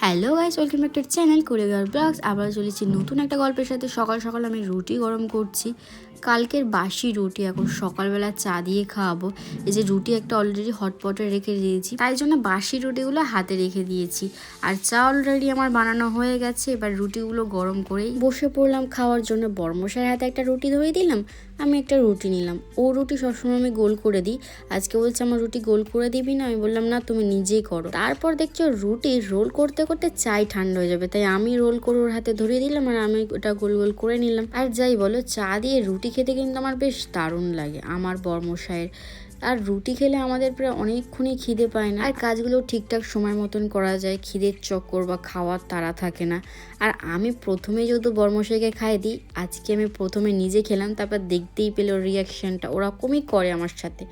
Hello guys, welcome back to channel Choreograph Vlogs. আবার চলেছি নতুন একটা গল্পের সাথে। সকাল সকাল আমি রুটি গরম করছি, কালকের বাসি রুটি। এখন সকালবেলা চা দিয়ে খাওয়াবো। এই যে রুটি একটা অলরেডি হটপটে রেখে দিয়েছি, তাই জন্য বাসি রুটিগুলো হাতে রেখে দিয়েছি। আর চা অলরেডি আমার বানানো হয়ে গেছে। এবার রুটিগুলো গরম করেই বসে পড়লাম খাওয়ার জন্য। বর্মশার হাতে একটা রুটি ধরে দিলাম, আমি একটা রুটি নিলাম। ও রুটি সবসময় আমি গোল করে দিই, আজকে বলছে আমার রুটি গোল করে দিবি না। আমি বললাম না, তুমি নিজেই করো। তারপর দেখছো রুটি রোল করতে করতে চাই ঠান্ডা হয়ে যাবে, তাই আমি রোল করে ওর হাতে ধরিয়ে দিলাম আর আমি ওটা গোল গোল করে নিলাম। আর যাই বলো, চা দিয়ে রুটি খেতে কিন্তু আমার বেশ দারুণ লাগে, আমার বর্মশায়ের। আর রুটি খেলে আমাদের প্রায় অনেকক্ষণই খিদে পায় না, আর কাজগুলো ঠিকঠাক সময় মতন করা যায়, খিদের চক্কর বা খাওয়ার তাড়া থাকে না। আর আমি প্রথমে যেহেতু বর্মশাইকে খাইয়ে দিই, আজকে আমি প্রথমে নিজে খেলাম, তারপর দেখতেই পেলো রিয়াকশানটা ওরকমই করে আমার সাথে।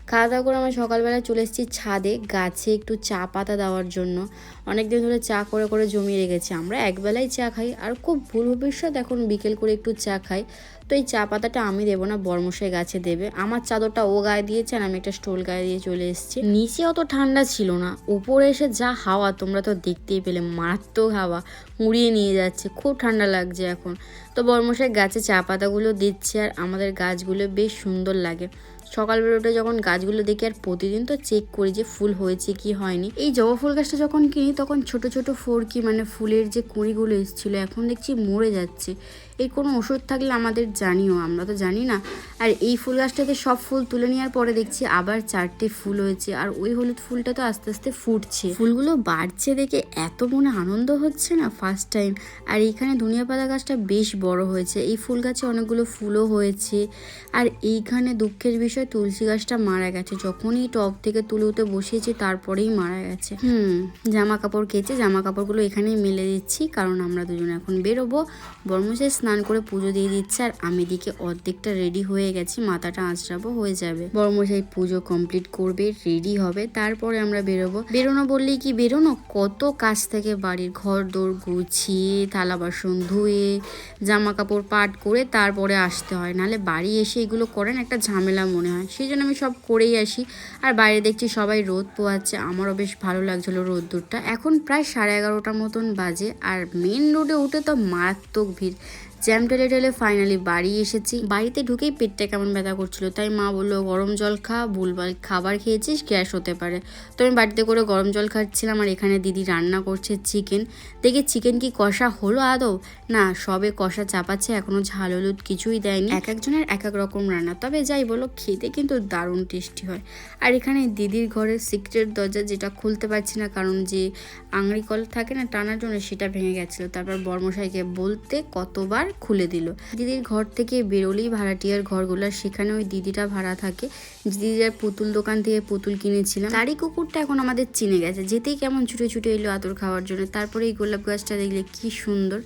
খাওয়া দাওয়া করে আমি সকালবেলা চলে এসেছি ছাদে, গাছে একটু চা পাতা দেওয়ার জন্য। অনেক দিন ধরে চা করে করে জমিয়ে রেখেছি। আমরা একবেলাই চা খাই, আর খুব ভুল ভবিষ্যৎ এখন বিকেল করে একটু চা খাই। তো এই চা পাতাটা আমি দেবো না, বর্মশাই গাছে দেবে। আমার চাদরটা ও গায়ে দিয়েছে আর আমি একটা স্টোল গায়ে দিয়ে চলে এসেছি। নিচে অত ঠান্ডা ছিল না, উপরে এসে যা হাওয়া, তোমরা তো দেখতেই পেলে, মারাত্মক হাওয়া উড়িয়ে নিয়ে যাচ্ছে। খুব ঠান্ডা লাগছে এখন। তো বর্মশাই গাছে চা পাতাগুলো দিচ্ছে, আর আমাদের গাছগুলো বেশ সুন্দর লাগে। সকালবেলা উঠে যখন গাছগুলো দেখি, আর প্রতিদিন তো চেক করি যে ফুল হয়েছে কি হয়নি। এই জবা ফুল গাছটা যখন কিনি তখন ছোট ছোট ফোরকি মানে ফুলের যে কুঁড়িগুলো এসেছিলো, এখন দেখছি মরে যাচ্ছে। এই কোনো ওষুধ থাকলে আমাদের জানিও, আমরা তো জানি না। আর এই ফুল গাছটাতে সব ফুল তুলে নেওয়ার পরে দেখছি আবার 4টে ফুল হয়েছে, আর ওই হলুদ ফুলটা তো আস্তে আস্তে ফুটছে। ফুলগুলো বাড়ছে দেখে এত মনে আনন্দ হচ্ছে না, ফার্স্ট টাইম। আর এইখানে ধনিয়া পাতা গাছটা বেশ বড় হয়েছে, এই ফুল গাছে অনেকগুলো ফুলও হয়েছে। আর এইখানে দুঃখের বিষয়, তুলসী গাছটা মারা গেছে, যখনই টব থেকে তুলে উঠে বসিয়েছি তারপরেই মারা গেছে। জামা কাপড় কেচে জামা কাপড়গুলো এখানেই মেলে দিচ্ছি, কারণ আমরা দুজনে এখন বেরোবো। বর্মশাই স্নান করে পুজো দিয়ে দিচ্ছে, আর আমি দিকে অর্ধেকটা রেডি হয়ে গেছি, মাথাটা আঁচড়াবো, হয়ে যাবে। বর্মশাই পুজো কমপ্লিট করবে, রেডি হবে, তারপরে আমরা বেরোবো। বেরোনো বললেই কি বেরোনো, কত কাজ থেকে বাড়ির, ঘর দৌড় গুছিয়ে, থালা বাসন ধুয়ে, জামা কাপড় পাট করে তারপরে আসতে হয়। নাহলে বাড়ি এসে এগুলো করেন একটা ঝামেলা মনে হয়, সেই জন্য আমি সব করেই আসি। আর বাইরে দেখছি সবাই রোদ পোয়াচ্ছে, আমারও বেশ ভালো লাগছিলো রোদ্দুরটা। এখন প্রায় 11:30 মতন বাজে, আর মেন রোডে উঠে তো মারাত্মক ভিড়। জ্যাম টেলে টেলে ফাইনালি বাড়ি এসেছি। বাড়িতে ঢুকেই পেটটা কেমন ব্যথা করছিল, তাই মা বললো গরম জল খা, ভুলভাল খাবার খেয়েছিস, গ্যাস হতে পারে। তো আমি বাড়িতে করে গরম জল খাচ্ছিলাম, আর এখানে দিদি রান্না করছে চিকেন। দেখি চিকেন কি কষা হলো আদৌ? না, সবে কষা চাপাচ্ছে, এখনো ঝাল হলুদ কিছুই দেয়নি। এক একজনের এক এক রকম রান্না, তবে যাই বলো খেতে কিন্তু দারুণ টেস্টি হয়। আর এখানে দিদির ঘরের সিক্রেট দরজা, যেটা খুলতে পারছি না কারণ যে আংড়ি কল থাকে না টানার জন্য, সেটা ভেঙে গেছিলো। তারপর বর্মশাইকে বলতে কতবার খুলে দিল। দিদির ঘর থেকে বেরোলেই ভাড়াটিয়ার ঘরগুলো, সেখানে ওই দিদিটা ভাড়া থাকে। দিদির পুতুল দোকান থেকে পুতুল কিনেছিলাম, তারই কুকুরটা এখন আমাদের চিনে গেছে, যেতেই কেমন ছুটে ছুটে এলো আদর খাওয়ার জন্য। তারপরে এই গোলাপ গাছটা দেখলে কি সুন্দর,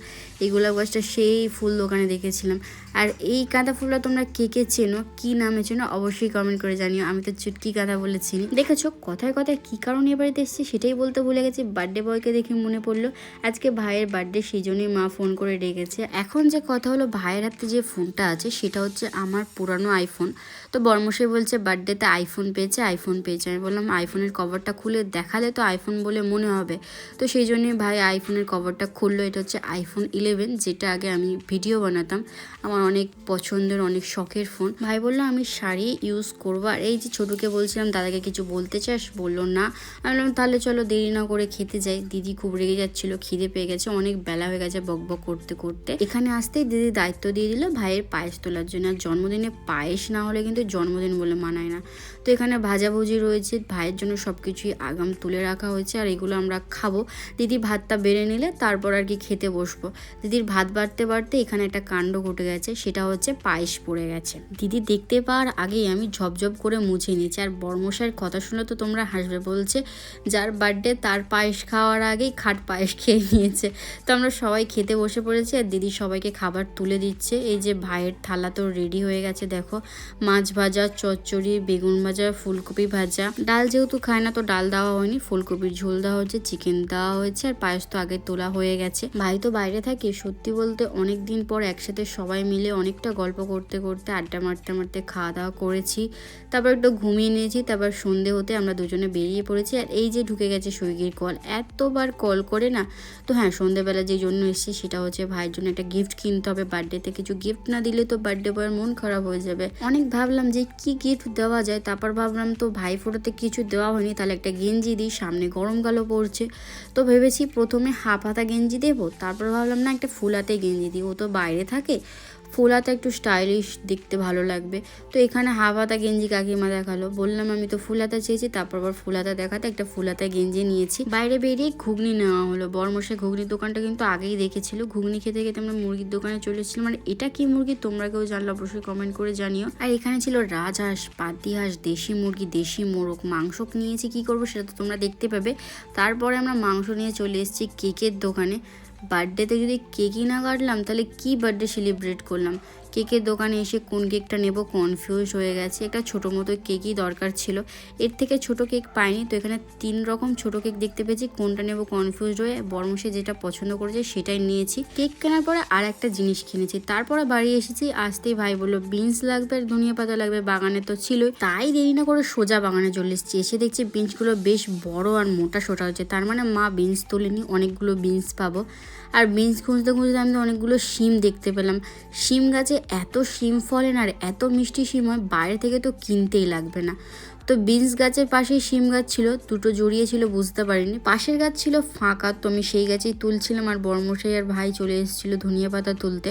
এই গোলাপ গাছটা সেই ফুল দোকানে দেখেছিলাম। আর এই গাঁদা ফুলটা তোমরা কে কে চেনো, কি নামে চেনো, অবশ্যই কমেন্ট করে জানিও। আমি তো চুটকি গাঁদা বলে চিনি। দেখেছো কথায় কথায় কি কারণে এ বাড়িতে এসেছি সেটাই বলতে ভুলে গেছি। বার্থডে বয়কে দেখে মনে পড়লো আজকে ভাইয়ের বার্থডে, সেই জন্যই মা ফোন করে ডেকেছে। এখন যে কথা হলো, ভাইয়ের হাতে যে ফোনটা আছে সেটা হচ্ছে আমার পুরানো আইফোন। তো বর্মশাই বলছে বার্থডেতে আইফোন পেয়েছে, আইফোন পেয়েছে। আমি বললাম আইফোনের কভারটা খুলে দেখালে তো আইফোন বলে মনে হবে। তো সেই জন্যই ভাই আইফোনের কভারটা খুললো। এটা হচ্ছে আইফোন 11, যেটা আগে আমি ভিডিও বানাতাম, আমার অনেক পছন্দের অনেক শখের ফোন। ভাই বললো আমি শাড়ি ইউজ করবো। আর এই যে ছোটুকে বলছিলাম দাদাকে কিছু বলতে চাস, বললো না। আমি বললাম তাহলে চলো দেরি না করে খেতে যাই। দিদি খুব রেগে যাচ্ছিল, খিদে পেয়ে গেছে, অনেক বেলা হয়ে গেছে বক বক করতে করতে। এখানে আসতেই দিদি দায়িত্ব দিয়ে দিল ভাইয়ের পায়েস তোলার জন্য। আর জন্মদিনে পায়েস না হলে কিন্তু জন্মদিন বলে মানায় না। তো এখানে ভাজাভুজি রয়েছে, ভাইয়ের জন্য সব কিছুই আগাম তুলে রাখা হয়েছে, আর এগুলো আমরা খাবো। দিদি ভাতটা বেড়ে নিলে তারপর আর কি খেতে বসবো। দিদির ভাত বাড়তে বাড়তে এখানে একটা কাণ্ড ঘটে গেছে, সেটা হচ্ছে পায়েস পড়ে গেছে। দিদি দেখতে পাওয়ার আগেই আমি ঝপঝপ করে মুছে নিয়েছি। আর বর্মশাইয়ের কথা শুনে তো তোমরা হাসবে, বলছে যার বার্থডে তার পায়েস খাওয়ার আগেই খাট পায়েস খেয়ে নিয়েছে। তো আমরা সবাই খেতে বসে পড়েছি, আর দিদি সবাইকে খাবার তুলে দিচ্ছে। এই যে ভাইয়ের থালা তো রেডি হয়ে গেছে, দেখো মাছ ভাজা, চচ্চড়ি, বেগুন ভাজা, ফুলকপি ভাজা। ডাল যেহেতু খায় না তো ডাল দেওয়া হয়নি, ফুলকপির ঝোল দেওয়া হয়েছে, চিকেন দেওয়া হয়েছে, আর পায়েস তো আগে তোলা হয়ে গেছে। ভাই তো বাইরে থাকে, সত্যি বলতে অনেক দিন পর একসাথে সবাই মিলে অনেকটা গল্প করতে করতে আড্ডা মারতে মারতে খাওয়া দাওয়া করেছি। তারপর একটু ঘুমিয়ে নিয়েছি। তারপর সন্ধে হতে আমরা দুজনে বেরিয়ে পড়েছি। আর এই যে ঢুকে গেছে সুইগির কল, এতবার কল করে না। তো হ্যাঁ, সন্ধেবেলা যে জন্য এসেছি সেটা হচ্ছে ভাইয়ের জন্য একটা গিফট কিনতে হবে। বার্থডেতে কিছু গিফট না দিলে তো বার্থডে বয়ের মন খারাপ হয়ে যাবে। অনেক ভাবলাম যে কি গিফট দেওয়া যায়, তারপর ভাবলাম তো ভাই ফোটাতে কিছু দেওয়া হয়নি, তাহলে একটা গেঞ্জি দিই, সামনে গরমকালও পড়ছে। তো ভেবেছি প্রথমে হাফ হাতা গেঞ্জি দেবো, তারপর ভাবলাম না একটা ফুল হাতে গেঞ্জি দিই, ও তো বাইরে থাকে, ফুল হাতা একটু স্টাইলিশ দেখতে ভালো লাগবে। তো এখানে হাফ হাতা গেঞ্জি কাকিমা দেখালো, বললাম আমি তো ফুল হাতা চেয়েছি, তারপর আবার ফুল হাতা দেখাতে একটা ফুল হাতা গেঞ্জি নিয়েছি। বাইরে বেরিয়ে ঘুগনি নেওয়া হলো। বরমশাই ঘুগনির দোকানটা কিন্তু আগেই দেখেছিল। ঘুগনি খেতে খেতে আমরা মুরগির দোকানে চলে এসেছিলাম। মানে এটা কি মুরগি তোমরা কেউ জানলে অবশ্যই কমেন্ট করে জানিও। আর এখানে ছিল রাজহাঁস, পাতি হাঁস, দেশি মুরগি, দেশি মোরগ। মাংস নিয়েছি, কি করবো সেটা তো তোমরা দেখতে পাবে। তারপরে আমরা মাংস নিয়ে চলে এসেছি কেকের দোকানে। বার্থডেতে যদি কেকই না কাটলাম তাহলে কি বার্থডে সেলিব্রেট করলাম। কেকের দোকানে এসে কোন কেকটা নেব কনফিউজ হয়ে গেছে। একটা ছোটো মতো কেকই দরকার ছিল, এর থেকে ছোট কেক পাইনি। তো এখানে 3 রকম ছোট কেক দেখতে পেয়েছি, কোনটা নেব কনফিউজ হয়ে বরমশাই যেটা পছন্দ করেছে সেটাই নিয়েছি। কেক কেনার পরে আর একটা জিনিস কিনেছি। তারপরে বাড়ি এসেছি, আসতেই ভাই বললো বিনস লাগবে আর ধনিয়া পাতা লাগবে, বাগানে তো ছিলই। তাই দেরি না করে সোজা বাগানে চলে এসেছি। এসে দেখছি বিনসগুলো বেশ বড় আর মোটা সোটা হচ্ছে, তার মানে মা বিনস তোলেনি, অনেকগুলো বিনস পাবো। আর বিনস খুঁজতে খুঁজতে আমি অনেকগুলো শিম দেখতে পেলাম। শিম গাছে এত শিম ফলে না, আর এত মিষ্টি শিম হয়, বাইরে থেকে তো কিনতেই লাগবে না। তো বিনস গাছের পাশেই শিম গাছ ছিল, দুটো জড়িয়ে ছিল, বুঝতে পারিনি। পাশের গাছ ছিল ফাঁকা, তো আমি সেই গাছেই তুলছিলাম। আর বড়মশাই আর ভাই চলে এসেছিলো ধনিয়া পাতা তুলতে।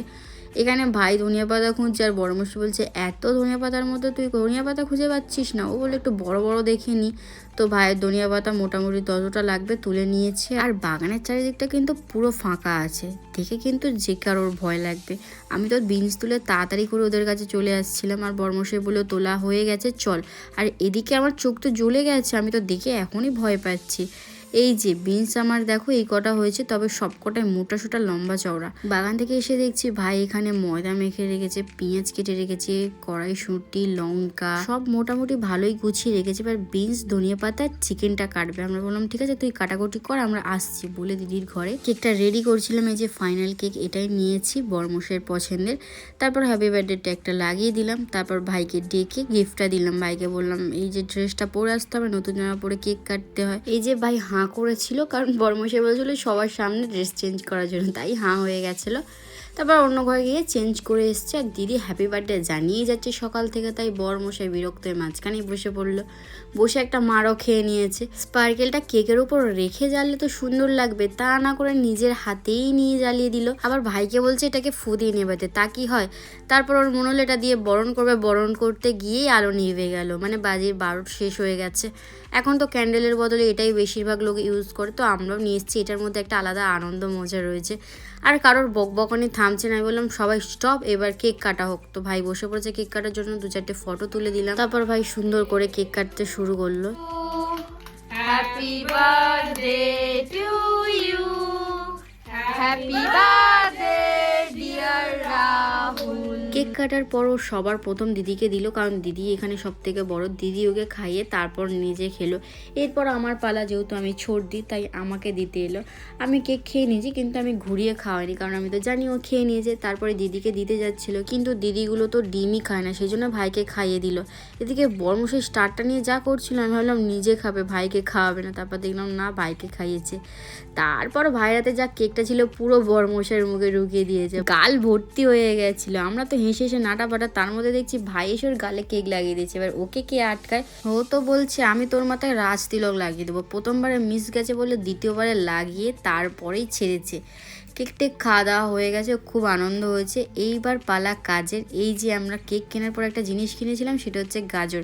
এখানে ভাই ধনিয়া পাতা খুঁজছে, আর বড়মশাই বলছে এত ধনিয়া পাতার মধ্যে তুই ধনিয়া পাতা খুঁজে পাচ্ছিস না। ও বলে একটু বড় বড় দেখে নি। তো ভাইয়ের ধনিয়া পাতা মোটামুটি যতটা লাগবে তুলে নিয়েছে। আর বাগানের চারিদিকটা কিন্তু পুরো ফাঁকা আছে, দেখে কিন্তু যে কারোর ভয় লাগবে। আমি তো বিনস তুলে তাড়াতাড়ি করে ওদের কাছে চলে আসছিলাম, আর বড়মশাই বলে তোলা হয়ে গেছে চল। আর এদিকে আমার চোখ তো জ্বলে গেছে, আমি তো দেখে এখনই ভয় পাচ্ছি। এই যে বিনস আমার দেখো এই কটা হয়েছে, তবে সব কটাই মোটা সোটা লম্বা চওড়া। বাগান থেকে এসে দেখছি ভাই এখানে ময়দা মেখে রেখেছে, পেঁয়াজ কেটে রেখেছে, কড়াইশুঁটি, লঙ্কা সব মোটামুটি ভালোই গুছিয়ে রেখেছে। এবার বিনস, ধনিয়া পাতা, চিকেনটা কাটবে। আমরা বললাম ঠিক আছে তুই কাটাকুটি কর, আমরা আসছি বলে দিদির ঘরে কেকটা রেডি করছিলাম। এই যে ফাইনাল কেক এটাই নিয়েছি, বরমশের পছন্দের। তারপর হ্যাপি বার্থডে একটা লাগিয়ে দিলাম। তারপর ভাইকে ডেকে গিফটটা দিলাম। ভাইকে বললাম এই যে ড্রেসটা পরে আসতে হবে, নতুন জামা পরে কেক কাটতে হয়। এই যে ভাই হাঁ করেছিল, কারণ বরমশাই বলেছিল সবার সামনে ড্রেস চেঞ্জ করার জন্য, তাই হাঁ হয়ে গেছিলো। তারপর অন্য ঘরে গিয়ে চেঞ্জ করে এসছে। আর দিদি হ্যাপি বার্থডে জানিয়েই যাচ্ছে সকাল থেকে, তাই বরমশাই বিরক্ত হয়ে মাঝখানেই বসে পড়লো। বসে একটা মারও খেয়ে নিয়েছে। স্পার্কেলটা কেকের উপর রেখে জ্বাললে তো সুন্দর লাগবে, তা না করে নিজের হাতেই নিয়ে জ্বালিয়ে দিল। আবার ভাইকে বলছে এটাকে ফু দিয়ে নেবাতে, তা কি হয়। তারপর ওর মনে হলো এটা দিয়ে বরণ করবে, বরণ করতে গিয়েই আলো নিভে গেল, মানে বাজির 12 শেষ হয়ে গেছে। এখন তো ক্যান্ডেলের বদলে এটাই বেশিরভাগ লোক ইউজ করে, তো আমরাও নিয়ে এসেছি। এটার মধ্যে একটা আলাদা আনন্দ মজা রয়েছে। আর কারোর বকবকানি থামছে না। আমি বললাম সবাই স্টপ, এবার কেক কাটা হোক। তো ভাই বসে পড়েছে কেক কাটার জন্য, 2-4টে ফটো তুলে দিলাম। তারপর ভাই সুন্দর করে কেক কাটতে শুরু করলো। Happy birthday to you, happy birthday dear Rahul. Cake কাটার পরও সবার প্রথম দিদিকে দিল, কারণ দিদি এখানে সব থেকে বড়। দিদি ওকে খাইয়ে তারপর নিজে খেলো। এরপর আমার পালা, যেহেতু আমি ছোট দিই তাই আমাকে দিতে এলো। আমি কেক খেয়ে নিয়েছি, কিন্তু আমি ঘুরিয়ে খাওয়াইনি, কারণ আমি তো জানি ও খেয়ে নিয়েছে। তারপরে দিদিকে দিতে যাচ্ছিলো, কিন্তু দিদিগুলো তো ডিমই খায় না, সেই জন্য ভাইকে খাইয়ে দিল। এদিকে বরমশাই স্টারটা নিয়ে যা করছিল, আমি ভাবলাম নিজে খাবে, ভাইকে খাওয়াবে না। তারপর দেখলাম না, ভাইকে খাইয়েছে। তারপর ভাইয়ের হাতে যা কেকটা ছিল পুরো বরমশাইয়ের মুখে ঢুকিয়ে দিয়েছে, গাল ভর্তি হয়ে গেছিলো। আমরা তো হেসে হেসে নাটা পাটা, তার মধ্যে দেখছি ভাই এসে ওর গালে কেক লাগিয়ে দিয়েছে। এবার ওকে কে আটকায়? ও তো বলছে আমি তোর মাথায় রাজ তিলক লাগিয়ে দেবো। প্রথমবারে মিস গেছে বলে দ্বিতীয়বারে লাগিয়ে তারপরেই ছেড়েছে। কেক টেক খাওয়া দাওয়া হয়ে গেছে, খুব আনন্দ হয়েছে। এইবার পালা কাজের। এই যে আমরা কেক কেনার পর একটা জিনিস কিনেছিলাম, সেটা হচ্ছে গাজর।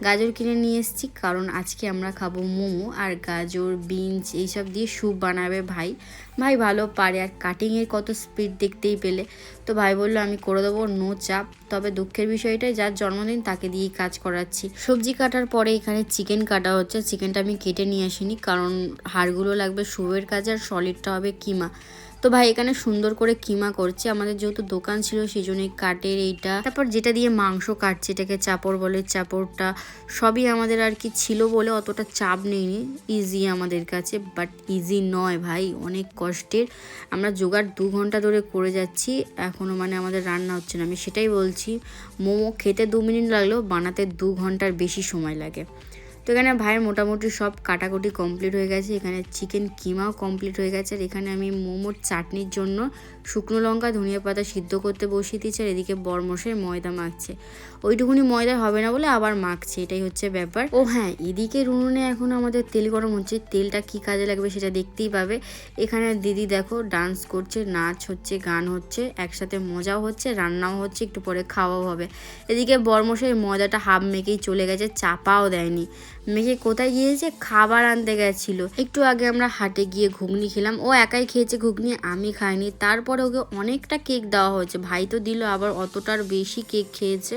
গাজর কিনে নিয়ে এসেছি, কারণ আজকে আমরা খাবো মোমো। আর গাজর, বিনস এইসব দিয়ে স্যুপ বানাবে ভাই। ভাই ভালো পারে, আর কাটিংয়ের কত স্পিড দেখতেই পেলে। তো ভাই বললো আমি করে দেবো, নো চাপ। তবে দুঃখের বিষয়টাই যার জন্মদিন তাকে দিয়েই কাজ করাচ্ছি। সবজি কাটার পরে এখানে চিকেন কাটা হচ্ছে। চিকেনটা আমি কেটে নিয়ে আসিনি, কারণ হাড়গুলো লাগবে শুয়ের কাজে, আর সলিডটা হবে কিমা। তো তো ভাই এখানে সুন্দর করে কিমা করছে, আমাদের যেহেতু দোকান ছিল সেই জন্য কাটের এইটা, তারপর যেটা দিয়ে মাংস কাটছে এটাকে চাপড় বলে, চাপড়টা সবই আমাদের আর কি ছিল বলে অতটা চাপ নেইনি, ইজি আমাদের কাছে। বাট ইজি নয় ভাই, অনেক কষ্টের। আমরা জোগাড় 2 ঘন্টা ধরে করে যাচ্ছি, এখনও মানে আমাদের রান্না হচ্ছে না। আমি সেটাই বলছি, মোমো খেতে 2 মিনিট লাগলেও বানাতে 2 ঘন্টার বেশি সময় লাগে। তো এখানে ভাইয়ের মোটামুটি সব কাটাকুটি কমপ্লিট হয়ে গেছে, এখানে চিকেন কিমাও কমপ্লিট হয়ে গেছে। আর এখানে আমি মোমোর চাটনির জন্য শুকনো লঙ্কা ধনিয়া পাতা সিদ্ধ করতে বসিয়ে দিয়েছি, আর এদিকে বরমশাই ময়দা মাখছে। ওইটুকুনি ময়দা হবে না বলে আবার মাখছে, এটাই হচ্ছে ব্যাপার। ও হ্যাঁ, এদিকে উনুনে এখন আমাদের তেল গরম হচ্ছে, তেলটা কি কাজে লাগবে সেটা দেখতেই পাবে। এখানে দিদি দেখো ডান্স করছে, নাচ হচ্ছে, গান হচ্ছে, একসাথে মজাও হচ্ছে, রান্নাও হচ্ছে, একটু পরে খাওয়াও হবে। এদিকে বরমশাই ময়দাটা হাফ মেখেই চলে গেছে, চাপাও দেয়নি। মেখে কোথায় গিয়েছে? খাবার আনতে গেছিলো। একটু আগে আমরা হাটে গিয়ে ঘুগনি খেলাম, ও একাই খেয়েছে ঘুগনি, আমি খাইনি। তারপরে ওকে অনেকটা কেক দেওয়া হয়েছে, ভাই তো দিল, আবার অতটার বেশি কেক খেয়েছে।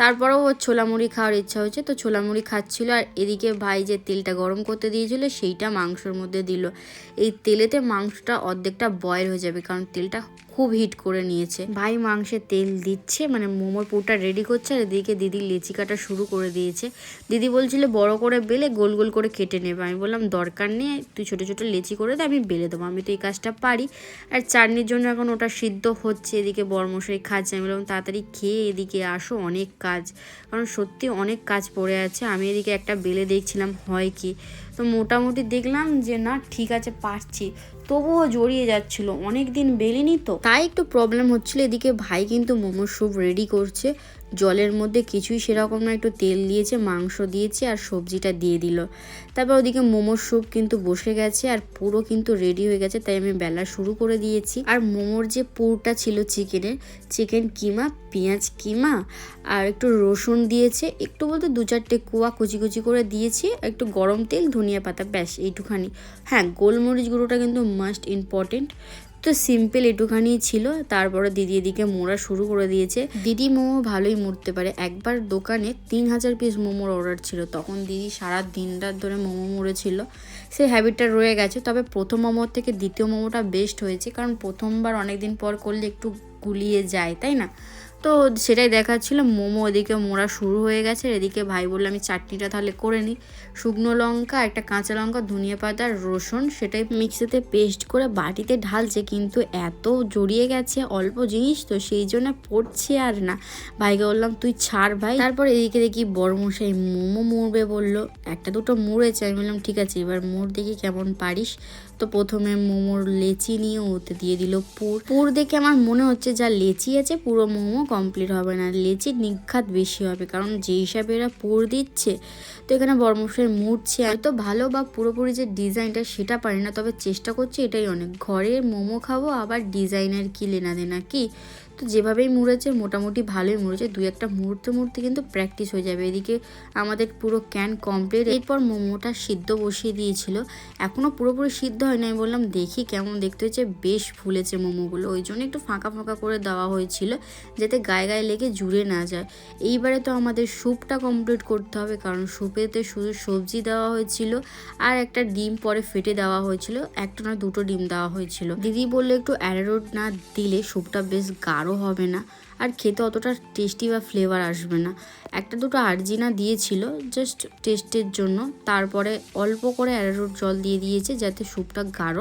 তারপরেও ওর ছোলা মুড়ি খাওয়ার ইচ্ছা হয়েছে, তো ছোলা মুড়ি খাচ্ছিল। আর এদিকে ভাই যে তেলটা গরম করতে দিয়েছিল সেইটা মাংসর মধ্যে দিল। এই তেলেতে মাংসটা অর্ধেকটা বয়েল হয়ে যাবে, কারণ তেলটা খুব হিট করে নিয়েছে। ভাই মাংসে তেল দিচ্ছে, মানে মোমোর পুরটা রেডি করছে। আর এদিকে দিদি লেচি কাটা শুরু করে দিয়েছে। দিদি বলছিল বড় করে বেলে গোল গোল করে কেটে নেবে, আমি বললাম দরকার নেই, তুই ছোটো ছোটো লেচি করে দে, আমি বেলে দেবো, আমি তো এই কাজটা পারি। আর চাটনির জন্য এখন ওটা সিদ্ধ হচ্ছে, এদিকে বরমশাই খাচ্ছে। আমি বললাম তাড়াতাড়ি খেয়ে এদিকে আসো, অনেক কাজ, কারণ সত্যি অনেক কাজ পড়ে আছে। আমি এদিকে একটা বেলে দেখছিলাম হয় কি, তো মোটামুটি দেখলাম যে না ঠিক আছে পারছি, তবুও জড়িয়ে যাচ্ছিল, অনেক দিন বেলিনি তো তাই একটু প্রবলেম হচ্ছিল। এদিকে ভাই কিন্তু মোমোর স্যুপ রেডি করছে, জলের মধ্যে কিছুই সেরকম না, একটু তেল দিয়েছে, মাংস দিয়েছে আর সবজিটা দিয়ে দিল। তারপর ওদিকে মোমোর স্যুপ কিন্তু বসে গেছে আর পুরো কিন্তু রেডি হয়ে গেছে, তাই আমি বেলা শুরু করে দিয়েছি। আর মোমোর যে পুরটা ছিল চিকেনের, চিকেন কিমা, পেঁয়াজ কিমা আর একটু রসুন দিয়েছে, একটু বলতে 2-4টে কোয়া কুচি কুচি করে দিয়েছি, একটু গরম তেল, ধনিয়া পাতা, ব্যাস এইটুখানি। হ্যাঁ, গোলমরিচ গুঁড়োটা কিন্তু মাস্ট ইম্পর্টেন্ট। তো সিম্পল এটুখানি ছিল। তারপরে দিদি এদিকে মোড়া শুরু করে দিয়েছে। দিদি মোমো ভালোই মুড়তে পারে, একবার দোকানে 3000 পিস মোমোর অর্ডার ছিল, তখন দিদি সারা দিন রাত ধরে মোমো মুড়েছিল, সেই হ্যাবিটটা রয়ে গেছে। তবে প্রথম মোমোর থেকে দ্বিতীয় মোমোটা বেস্ট হয়েছে, কারণ প্রথমবার অনেক দিন পর করলে একটু গুলিয়ে যায়, তাই না? তো সেটাই দেখাচ্ছিল। মোমো ওদিকে মোড়া শুরু হয়ে গেছে। এদিকে ভাই বললো আমি চাটনিটা তাহলে করে নিই। শুকনো লঙ্কা, একটা কাঁচা লঙ্কা, ধনিয়া পাতা, রসুন, সেটাই মিক্সিতে পেস্ট করে বাটিতে ঢালছে, কিন্তু এত জড়িয়ে গেছে, অল্প জিনিস তো সেই জন্য পড়ছে আর না। ভাইকে বললাম তুই ছাড় ভাই। তারপর এদিকে দেখি বড়মশাই মোমো মুড়বে বললো, একটা দুটো মুড়েছে। আমি বললাম ঠিক আছে, এবার মুড় দেখি কেমন পারিস। তো প্রথমে মোমোর লেচি নিয়ে ওতে দিয়ে দিল পুর দেখে আমার মনে হচ্ছে যা লেচি আছে পুরো মোমো কমপ্লিট হবে না, লেচির নিঘাত বেশি হবে, কারণ যে হিসাবে এরা পুর দিচ্ছে। তো এখানে বরমশাই মুড়ছে, হয়তো ভালো বা পুরোপুরি যে ডিজাইনটা সেটা পারি না, তবে চেষ্টা করছি, এটাই অনেক। ঘরে মোমো খাবো, আবার ডিজাইনের কি লেনা দেনা কি। তো যেভাবেই মুড়েছে মোটামুটি ভালোই মুড়েছে, 2-1টা মুড়তে মুড়তে কিন্তু প্র্যাকটিস হয়ে যাবে। এদিকে আমাদের পুরো ক্যান কমপ্লিট। এরপর মোমোটা সিদ্ধ বসিয়ে দিয়েছিল, এখনও পুরোপুরি সিদ্ধ হয়নি। আমি বললাম দেখি কেমন দেখতে হয়েছে, বেশ ফুলেছে মোমোগুলো, ওই জন্য একটু ফাঁকা ফাঁকা করে দেওয়া হয়েছিল, যাতে গায়ে গায়ে লেগে জুড়ে না যায়। এইবারে তো আমাদের স্যুপটা কমপ্লিট করতে হবে, কারণ স্যুপেতে শুধু সবজি দেওয়া হয়েছিল আর একটা ডিম পরে ফেটে দেওয়া হয়েছিল, একটা না 2টো ডিম দেওয়া হয়েছিল। দিদি বললো একটু অ্যারারুট না দিলে স্যুপটা বেশ গাঢ় হবে না, আর খেতে অতটা টেস্টি বা ফ্লেভার আসবে না। 1-2টো আর্জিনা দিয়েছিল জাস্ট টেস্টের জন্য, তারপরে অল্প করে অ্যারারুট জল দিয়ে দিয়েছে, যাতে স্যুপটা গাঢ়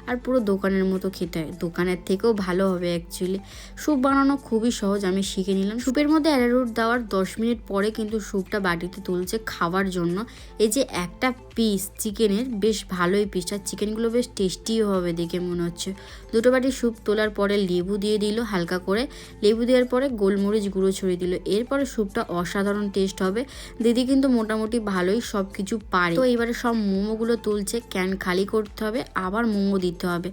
আর পুরো দোকানের মতো খেতে হয়, দোকানের থেকেও ভালো হবে অ্যাকচুয়ালি। স্যুপ বানানো খুবই সহজ, আমি শিখে নিলাম। স্যুপের মধ্যে অ্যারারুট দেওয়ার 10 মিনিট পরে কিন্তু স্যুপটা বাটিতে তুলছে খাওয়ার জন্য। এই যে একটা পিস চিকেনের, বেশ ভালোই পিস, আর চিকেনগুলো বেশ টেস্টিও হবে দেখে মনে হচ্ছে। 2টো বাটি স্যুপ তোলার পরে লেবু দিয়ে দিল হালকা করে, লেবু দেওয়ার পরে গোলমরিচ গুঁড়ো ছড়িয়ে দিল, এরপরে স্যুপটা অসাধারণ টেস্ট হবে। দিদি কিন্তু মোটামুটি ভালোই সব কিছু পারে। তো এবারে সব মোমোগুলো তুলছে, ক্যান খালি করতে হবে, আবার মোমো দিতে হবে।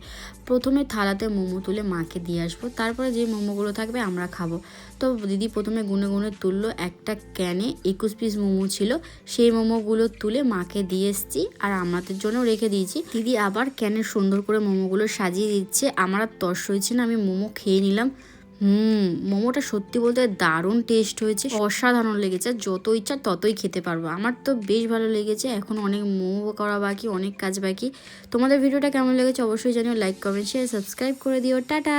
প্রথমে থালাতে মোমো তুলে মাকে দিয়ে আসবো, তারপরে যে মোমোগুলো থাকবে আমরা খাবো। তো দিদি প্রথমে গুনে গুনে তুললো, একটা ক্যানে 21 পিস মোমো ছিল, সেই মোমোগুলো তুলে মাকে দিয়ে এসছি, আর আমাদের জন্য রেখে দিয়েছি। দিদি আবার ক্যানে সুন্দর করে মোমোগুলো সাজিয়ে দিচ্ছে, আমার আর তর্স হয়েছে না, আমি মোমো খেয়ে নিলাম, মোমোটা সত্যি বলতে দারুণ টেস্ট হয়েছে, অসাধারণ লেগেছে। যত ইচ্ছা ততই খেতে পারবো। আমার তো বেশ ভালো লেগেছে। এখন অনেক মোমো করা বাকি, অনেক কাজ বাকি। তোমাদের ভিডিওটা কেমন লেগেছে অবশ্যই জানিও। লাইক কমেন্ট শেয়ার সাবস্ক্রাইব করে দিও। টাটা।